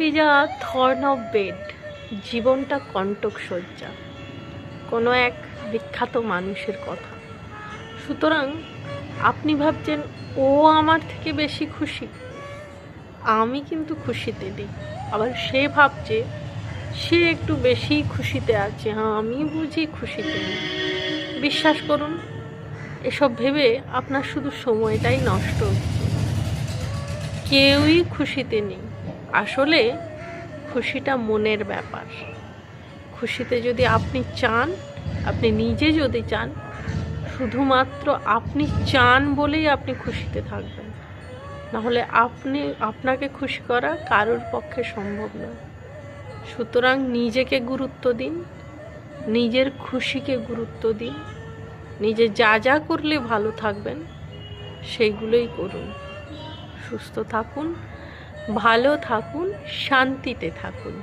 Is a thorn of bed, জীবনটা কণ্টক সজ্জা, কোনো এক বিখ্যাত মানুষের কথা। সুতরাং আপনি ভাবছেন ও আমার থেকে বেশি খুশি, আমি কিন্তু খুশিতে নেই। আবার সে ভাবছে সে একটু বেশি খুশিতে আছে, হ্যাঁ আমি বুঝি খুশিতে নেই। বিশ্বাস করুন, এসব ভেবে আপনার শুধু সময়টাই নষ্ট হচ্ছে। কেউই খুশিতে নেই। আসলে খুশিটা মনের ব্যাপার। খুশিতে যদি আপনি চান, আপনি নিজে যদি চান, শুধুমাত্র আপনি চান বলেই আপনি খুশিতে থাকবেন, নাহলে আপনাকে খুশি করা কারোর পক্ষে সম্ভব নয়। সুতরাং নিজেকে গুরুত্ব দিন, নিজের খুশিকে গুরুত্ব দিন, নিজে যা যা করলে ভালো থাকবেন সেইগুলোই করুন। সুস্থ থাকুন, ভালো থাকুন, শান্তিতে থাকুন।